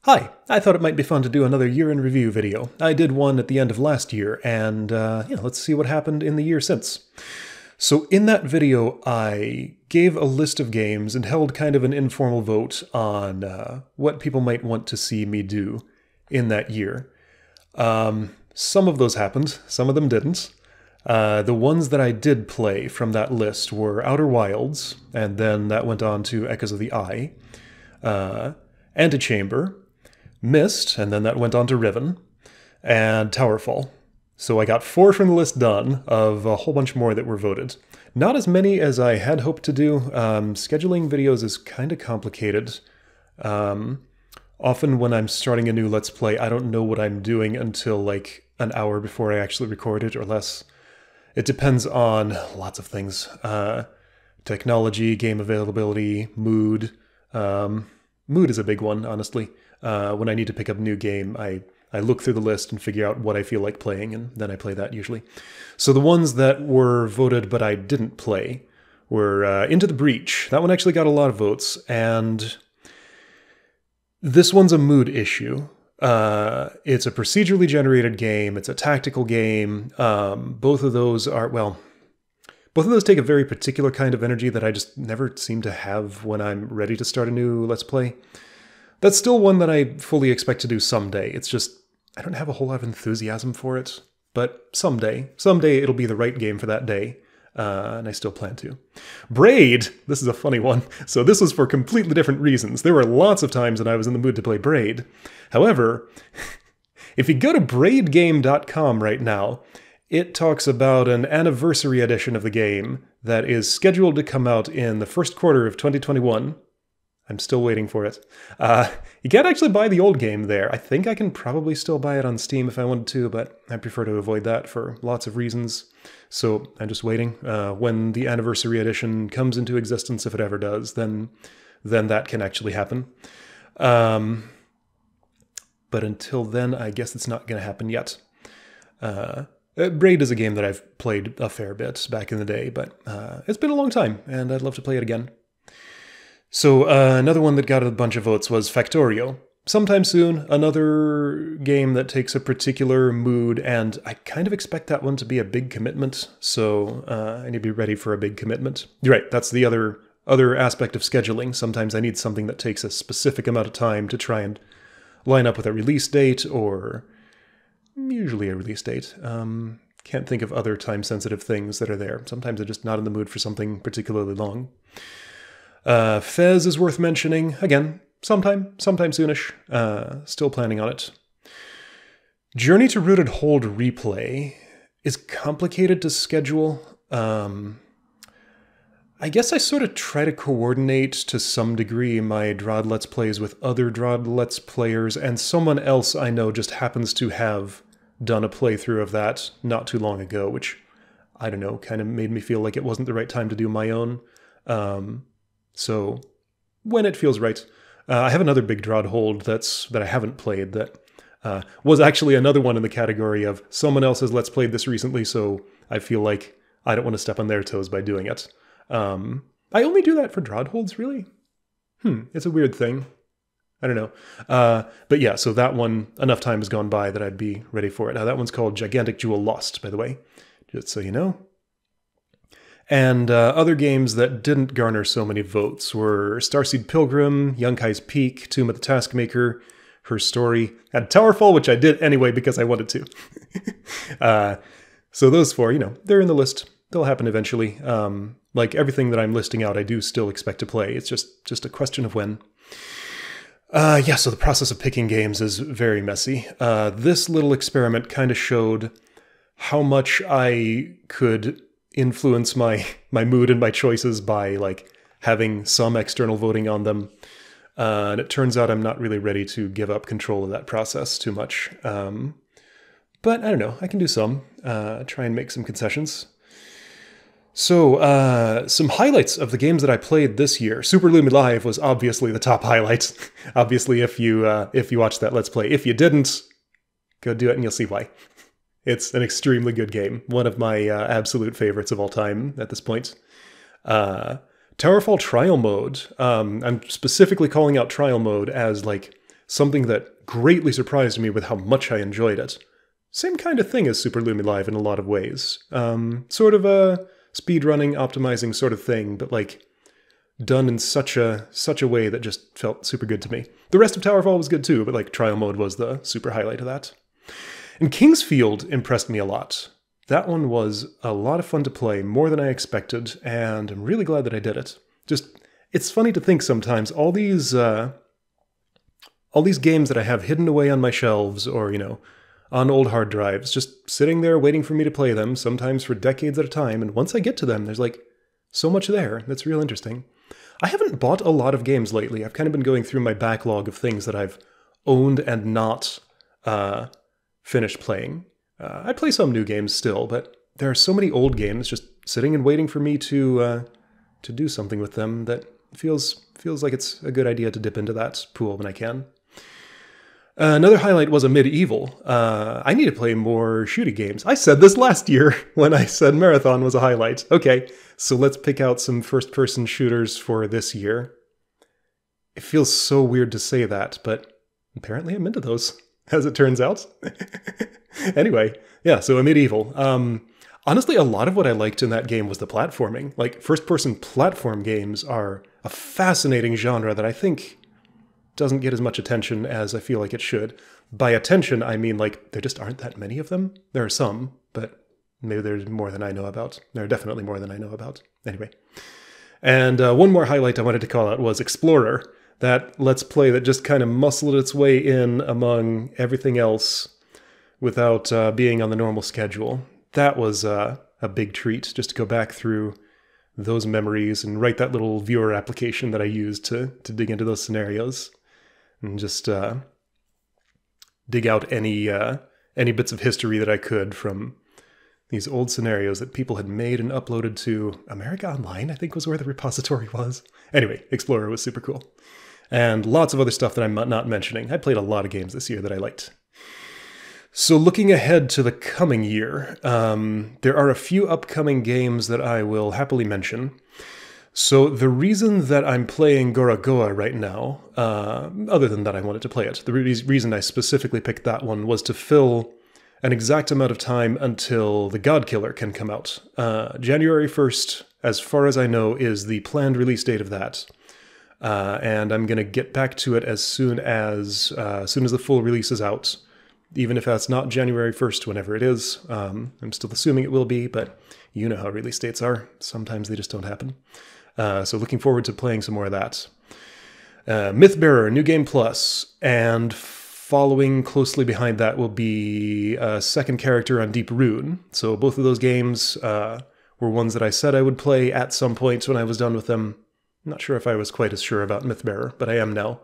Hi, I thought it might be fun to do another year in review video. I did one at the end of last year, and let's see what happened in the year since. So in that video, I gave a list of games and held kind of an informal vote on what people might want to see me do in that year. Some of those happened, some of them didn't. The ones that I did play from that list were Outer Wilds, and then that went on to Echoes of the Eye, Antechamber, Myst, and then that went on to Riven, and Towerfall. So I got 4 from the list done, of a whole bunch more that were voted. Not as many as I had hoped to do. Scheduling videos is kind of complicated. Often when I'm starting a new Let's Play, I don't know what I'm doing until like an hour before I actually record it, or less. It depends on lots of things. Technology, game availability, mood. Mood is a big one, honestly. When I need to pick up a new game, I look through the list and figure out what I feel like playing, and then I play that usually. So the ones that were voted but I didn't play were Into the Breach. That one actually got a lot of votes, and this one's a mood issue. It's a procedurally generated game, it's a tactical game. Both of those are, well, both of those take a very particular kind of energy that I just never seem to have when I'm ready to start a new Let's Play. That's still one that I fully expect to do someday. It's just, I don't have a whole lot of enthusiasm for it, but someday it'll be the right game for that day, and I still plan to. Braid! This is a funny one. So this was for completely different reasons. There were lots of times when I was in the mood to play Braid. However, if you go to braidgame.com right now, it talks about an anniversary edition of the game that is scheduled to come out in the first quarter of 2021. I'm still waiting for it. You can't actually buy the old game there. I think I can probably still buy it on Steam if I wanted to, but I prefer to avoid that for lots of reasons. So I'm just waiting. When the anniversary edition comes into existence, if it ever does, then that can actually happen. But until then, I guess it's not going to happen yet. Braid is a game that I've played a fair bit back in the day, but it's been a long time, and I'd love to play it again. So another one that got a bunch of votes was Factorio. Sometime soon, another game that takes a particular mood, and I kind of expect that one to be a big commitment, so I need to be ready for a big commitment. You're right, that's the other aspect of scheduling. Sometimes I need something that takes a specific amount of time to try and line up with a release date, or usually a release date. Can't think of other time-sensitive things that are there. Sometimes I'm just not in the mood for something particularly long. Fez is worth mentioning. Again, sometime soonish. Still planning on it. Journey to Rooted Hold Replay is complicated to schedule. I guess I sort of try to coordinate to some degree my Drod Let's Plays with other Drod Let's Players, and someone else I know just happens to have done a playthrough of that not too long ago, which, I don't know, kind of made me feel like it wasn't the right time to do my own. So when it feels right. I have another big Drod hold that I haven't played that was actually another one in the category of someone else has Let's Played this recently, so I feel like I don't want to step on their toes by doing it. I only do that for Drod holds, really? It's a weird thing. I don't know. But yeah, so that one, enough time has gone by that I'd be ready for it. Now that one's called Gigantic Jewel Lost, by the way, just so you know. And other games that didn't garner so many votes were Starseed Pilgrim, Yonkai's Peak, Tomb of the Taskmaker, Her Story, and Towerfall, which I did anyway because I wanted to. So those 4, you know, they're in the list. They'll happen eventually. Like everything that I'm listing out, I do still expect to play. It's just a question of when. Yeah, so the process of picking games is very messy. This little experiment kind of showed how much I could influence my mood and my choices by like having some external voting on them. And it turns out I'm not really ready to give up control of that process too much. But I don't know, I can do some, try and make some concessions. So some highlights of the games that I played this year. Super Lumi Live was obviously the top highlight. Obviously, if you watched that Let's Play. If you didn't, go do it and you'll see why. It's an extremely good game. One of my absolute favorites of all time at this point. Towerfall Trial Mode. I'm specifically calling out Trial Mode as like something that greatly surprised me with how much I enjoyed it. Same kind of thing as Super Lumi Live in a lot of ways. Sort of a speedrunning, optimizing sort of thing, but like done in such a way that just felt super good to me. The rest of Towerfall was good too, but like trial mode was the super highlight of that. And Kingsfield impressed me a lot. That one was a lot of fun to play, more than I expected, and I'm really glad that I did it. Just, it's funny to think sometimes all these games that I have hidden away on my shelves or, you know, on old hard drives, just sitting there waiting for me to play them, sometimes for decades at a time, and once I get to them, there's like so much there that's real interesting. I haven't bought a lot of games lately. I've kind of been going through my backlog of things that I've owned and not finished playing. I play some new games still, but there are so many old games just sitting and waiting for me to do something with them that feels like it's a good idea to dip into that pool when I can. Another highlight was a medieval. I need to play more shooting games. I said this last year when I said Marathon was a highlight. Okay, so let's pick out some first-person shooters for this year. It feels so weird to say that, but apparently I'm into those, as it turns out. Anyway, yeah, so a medieval. Honestly, a lot of what I liked in that game was the platforming. Like, first-person platform games are a fascinating genre that I think doesn't get as much attention as I feel like it should. By attention, I mean, like, there just aren't that many of them. There are some, but maybe there's more than I know about. There are definitely more than I know about. Anyway. And one more highlight I wanted to call out was Explorer. That Let's Play that just kind of muscled its way in among everything else without being on the normal schedule. That was a big treat, just to go back through those memories and write that little viewer application that I used to dig into those scenarios. And just dig out any bits of history that I could from these old scenarios that people had made and uploaded to America Online, I think was where the repository was. Anyway, Explorer was super cool. And lots of other stuff that I'm not mentioning. I played a lot of games this year that I liked. So looking ahead to the coming year, there are a few upcoming games that I will happily mention. So the reason that I'm playing Gorogoa right now, other than that I wanted to play it, the reason I specifically picked that one was to fill an exact amount of time until the Godkiller can come out. January 1st, as far as I know, is the planned release date of that. And I'm going to get back to it as soon as the full release is out. Even if that's not January 1st, whenever it is. I'm still assuming it will be, but you know how release dates are. Sometimes they just don't happen. So looking forward to playing some more of that. Mythbearer, New Game Plus, and following closely behind that will be a second character on Deep Rune. So both of those games were ones that I said I would play at some point when I was done with them. I'm not sure if I was quite as sure about Mythbearer, but I am now.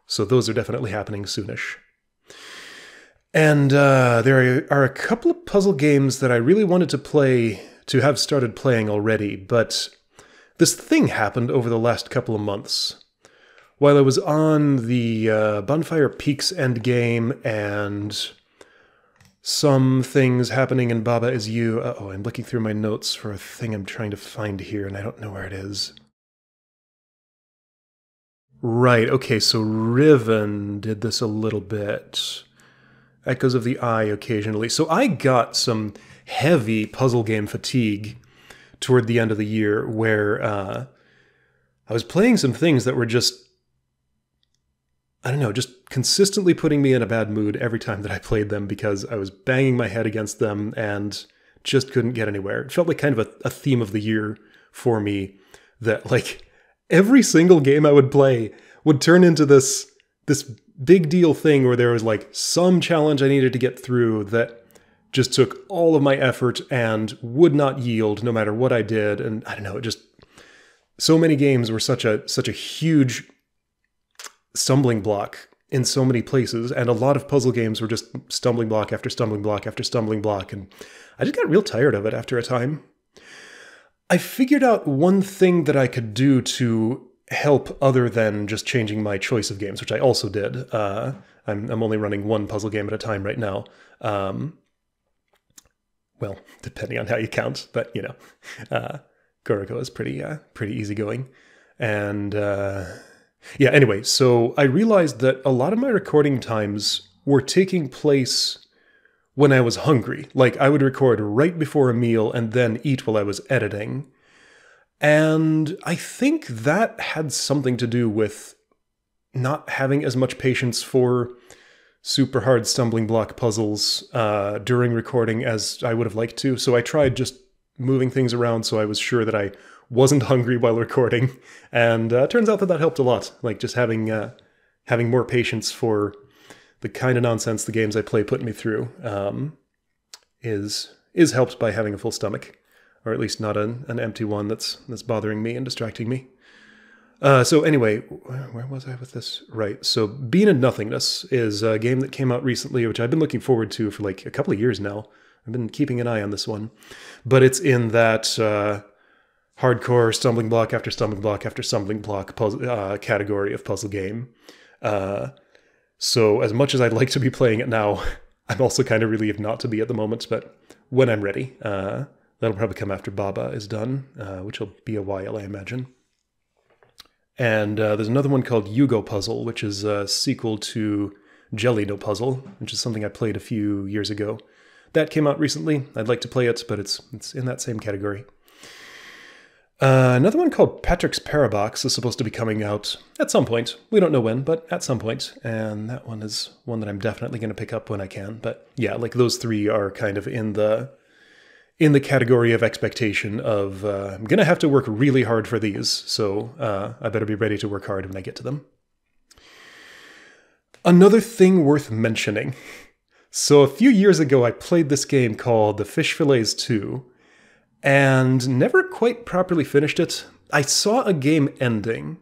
So those are definitely happening soonish. And there are a couple of puzzle games that I really wanted to have started playing already, but this thing happened over the last couple of months. While I was on the Bonfire Peaks endgame and some things happening in Baba Is You. Uh-oh, I'm looking through my notes for a thing I'm trying to find here, and I don't know where it is. Right, okay, so Riven did this a little bit. Echoes of the Eye occasionally. So I got some heavy puzzle game fatigue toward the end of the year where I was playing some things that were just, I don't know, just consistently putting me in a bad mood every time that I played them because I was banging my head against them and just couldn't get anywhere. It felt like kind of a theme of the year for me that like every single game I would play would turn into this big deal thing where there was like some challenge I needed to get through that just took all of my effort and would not yield no matter what I did. And I don't know, it just, so many games were such a huge stumbling block in so many places. And a lot of puzzle games were just stumbling block after stumbling block after stumbling block. And I just got real tired of it after a time. I figured out one thing that I could do to help other than just changing my choice of games, which I also did. I'm only running one puzzle game at a time right now. Well, depending on how you count, but you know, Gorogoa is pretty easygoing. And Yeah, anyway, so I realized that a lot of my recording times were taking place when I was hungry. Like, I would record right before a meal and then eat while I was editing. And I think that had something to do with not having as much patience for super hard stumbling block puzzles during recording as I would have liked to. So I tried just moving things around so I was sure that I wasn't hungry while recording. And turns out that that helped a lot. Like, just having more patience for the kind of nonsense the games I play put me through is helped by having a full stomach, or at least not an empty one that's bothering me and distracting me. So anyway, where was I with this? Right, so Being in Nothingness is a game that came out recently, which I've been looking forward to for like a couple of years now. I've been keeping an eye on this one. But it's in that hardcore stumbling block after stumbling block after stumbling block category of puzzle game. So as much as I'd like to be playing it now, I'm also kind of relieved not to be at the moment, but when I'm ready, that'll probably come after Baba is done, which will be a while, I imagine. And there's another one called Yugo Puzzle, which is a sequel to Jelly-Do Puzzle, which is something I played a few years ago. That came out recently. I'd like to play it, but it's in that same category. Another one called Patrick's Parabox is supposed to be coming out at some point. We don't know when, but at some point. And that one is one that I'm definitely going to pick up when I can. But yeah, like those three are kind of in the category of expectation of I'm going to have to work really hard for these, so I better be ready to work hard when I get to them. Another thing worth mentioning. So a few years ago, I played this game called The Fish Fillets 2, and never quite properly finished it. I saw a game ending.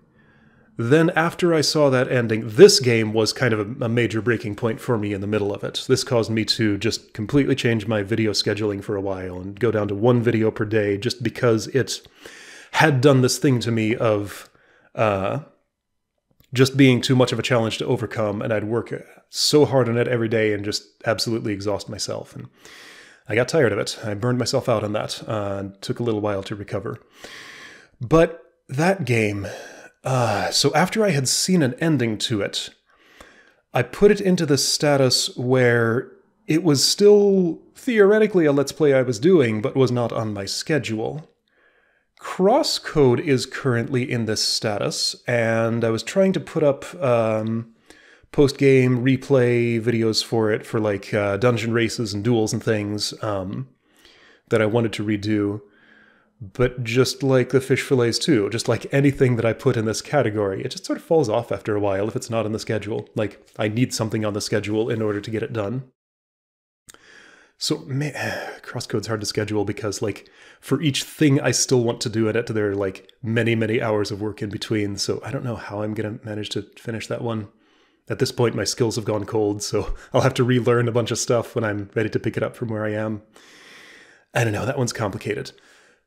Then after I saw that ending, this game was kind of a major breaking point for me in the middle of it. This caused me to just completely change my video scheduling for a while and go down to one video per day just because it had done this thing to me of just being too much of a challenge to overcome, and I'd work so hard on it every day and just absolutely exhaust myself. And I got tired of it. I burned myself out on that. It took a little while to recover. But that game... so after I had seen an ending to it, I put it into the status where it was still theoretically a Let's Play I was doing, but was not on my schedule. Crosscode is currently in this status, and I was trying to put up post-game replay videos for it for like dungeon races and duels and things that I wanted to redo. But just like the Fish Fillets too, just like anything that I put in this category, it just sort of falls off after a while if it's not on the schedule. Like, I need something on the schedule in order to get it done. So, man, Crosscode's hard to schedule because, like, for each thing I still want to do in it, there are, like, many, many hours of work in between. So I don't know how I'm going to manage to finish that one. At this point, my skills have gone cold, so I'll have to relearn a bunch of stuff when I'm ready to pick it up from where I am. I don't know, that one's complicated.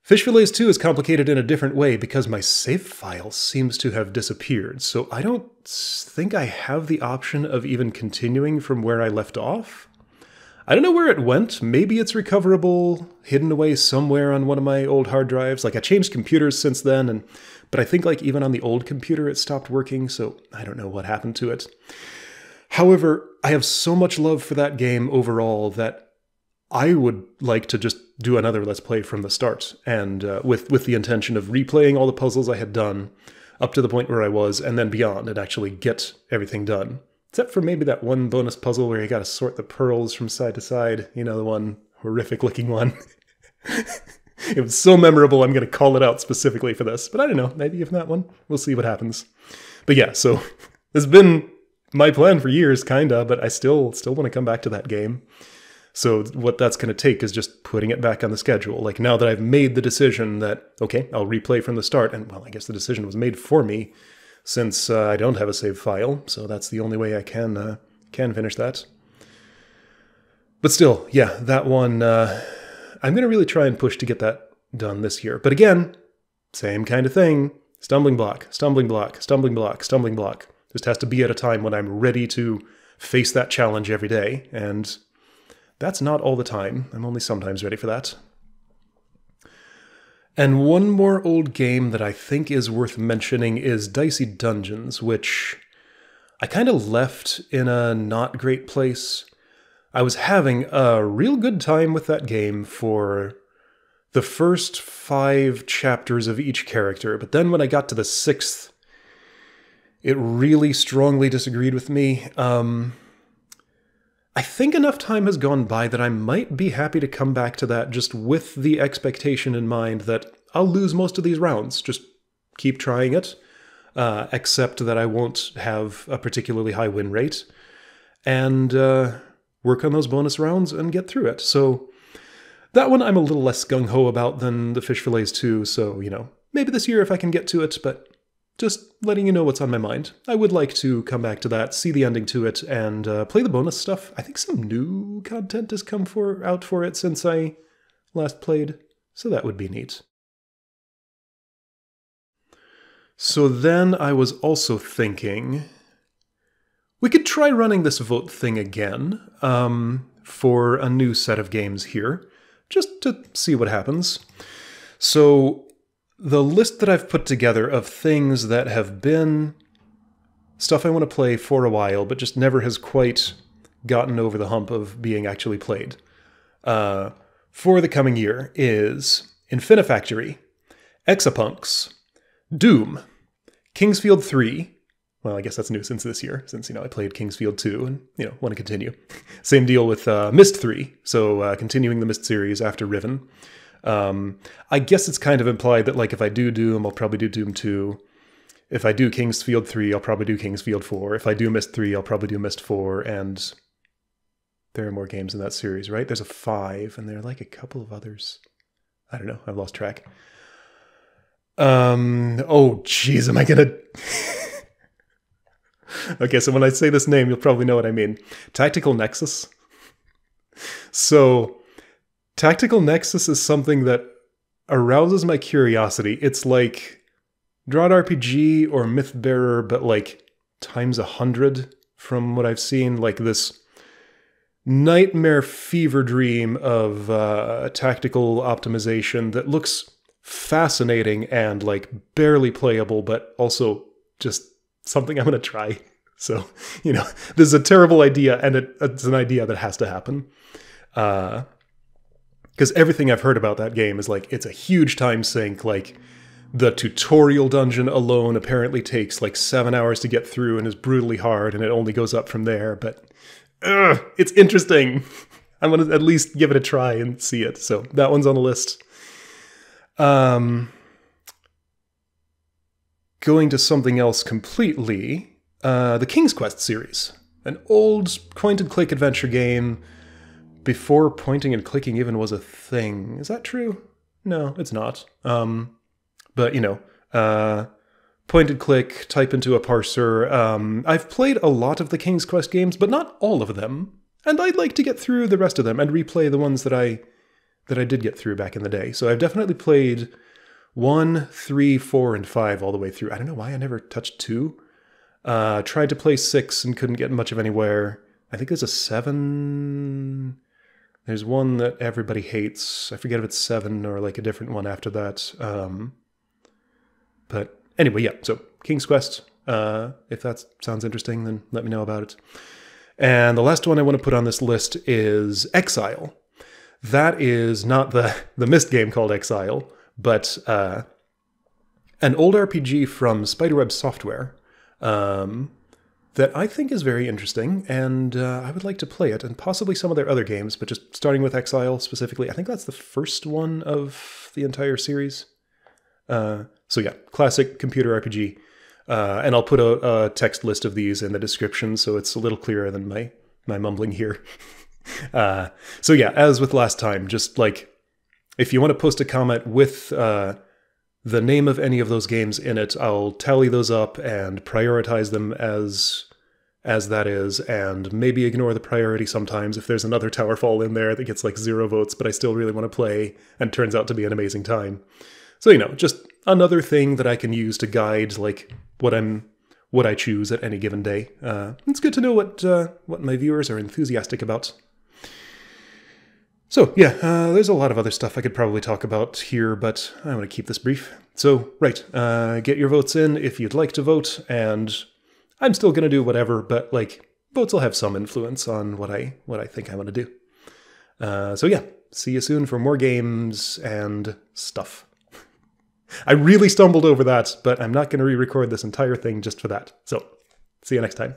Fish Fillets 2 is complicated in a different way because my save file seems to have disappeared, so I don't think I have the option of even continuing from where I left off. I don't know where it went. Maybe it's recoverable, hidden away somewhere on one of my old hard drives. Like, I changed computers since then, but I think like even on the old computer it stopped working, so I don't know what happened to it. However, I have so much love for that game overall that I would like to just do another Let's Play from the start, and with the intention of replaying all the puzzles I had done up to the point where I was, and then beyond, and actually get everything done. Except for maybe that one bonus puzzle where you gotta sort the pearls from side to side. You know, the one horrific-looking one. It was so memorable, I'm gonna call it out specifically for this. But I don't know, maybe even that one. We'll see what happens. But yeah, so this has been my plan for years, kinda, but I still want to come back to that game. So what that's going to take is just putting it back on the schedule. Like, now that I've made the decision that, okay, I'll replay from the start, and well, I guess the decision was made for me since I don't have a save file, so that's the only way I can finish that. But still, yeah, that one, I'm going to really try and push to get that done this year. But again, same kind of thing. Stumbling block, stumbling block, stumbling block, stumbling block. Just has to be at a time when I'm ready to face that challenge every day, and that's not all the time. I'm only sometimes ready for that. And one more old game that I think is worth mentioning is Dicey Dungeons, which I kind of left in a not great place. I was having a real good time with that game for the first 5 chapters of each character, but then when I got to the 6th, it really strongly disagreed with me. I think enough time has gone by that I might be happy to come back to that just with the expectation in mind that I'll lose most of these rounds. Just keep trying it, except that I won't have a particularly high win rate, and work on those bonus rounds and get through it. So that one I'm a little less gung-ho about than the Fish Fillets 2, so, you know, maybe this year if I can get to it, but just letting you know what's on my mind. I would like to come back to that, see the ending to it, and play the bonus stuff. I think some new content has come out for it since I last played, so that would be neat. So then I was also thinking we could try running this vote thing again for a new set of games here, just to see what happens. So the list that I've put together of things that have been stuff I want to play for a while, but just never has quite gotten over the hump of being actually played, for the coming year is Infinifactory, Exapunks, Doom, Kingsfield 3, well, I guess that's new since this year, since, you know, I played Kingsfield 2 and, you know, want to continue. Same deal with Myst 3, so continuing the Myst series after Riven. I guess it's kind of implied that, like, if I do Doom, I'll probably do Doom 2. If I do Kingsfield 3, I'll probably do Kingsfield 4. If I do Myst 3, I'll probably do Myst 4, and there are more games in that series, right? There's a 5, and there are, like, a couple of others. I don't know, I've lost track. Oh, jeez, am I gonna... Okay, so when I say this name, you'll probably know what I mean. Tactical Nexus. So, Tactical Nexus is something that arouses my curiosity. It's like Drawed RPG or Mythbearer, but like times 100 from what I've seen. Like this nightmare fever dream of tactical optimization that looks fascinating and like barely playable, but also just something I'm going to try. So, you know, this is a terrible idea, and it's an idea that has to happen. Because everything I've heard about that game is like, it's a huge time sink. Like, the tutorial dungeon alone apparently takes like 7 hours to get through and is brutally hard, and it only goes up from there. But it's interesting. I'm going to at least give it a try and see it. So that one's on the list. Going to something else completely, the King's Quest series. An old point-and-click adventure game before pointing and clicking even was a thing. Is that true? No, it's not. But, you know, point and click, type into a parser. I've played a lot of the King's Quest games, but not all of them. And I'd like to get through the rest of them and replay the ones that I did get through back in the day. So I've definitely played 1, 3, 4, and 5 all the way through. I don't know why I never touched 2. Tried to play 6 and couldn't get much of anywhere. I think there's a 7... There's one that everybody hates. I forget if it's 7 or like a different one after that. But anyway, yeah, so King's Quest. If that sounds interesting, then let me know about it. And the last one I want to put on this list is Exile. That is not the Myst game called Exile, but an old RPG from Spiderweb Software that I think is very interesting, and I would like to play it, and possibly some of their other games, but just starting with Exile specifically. I think that's the first one of the entire series. So yeah, classic computer RPG. And I'll put a text list of these in the description so it's a little clearer than my mumbling here. So yeah, as with last time, just like, if you want to post a comment with the name of any of those games in it, I'll tally those up and prioritize them as that is, and maybe ignore the priority sometimes if there's another Towerfall in there that gets like 0 votes, but I still really want to play and turns out to be an amazing time. So, you know, just another thing that I can use to guide like what I choose at any given day. It's good to know what my viewers are enthusiastic about. So yeah, there's a lot of other stuff I could probably talk about here, but I'm going to keep this brief. So, right, get your votes in if you'd like to vote, and I'm still going to do whatever, but like, votes will have some influence on what I think I want to do. So yeah, see you soon for more games and stuff. I really stumbled over that, but I'm not going to re-record this entire thing just for that. So, see you next time.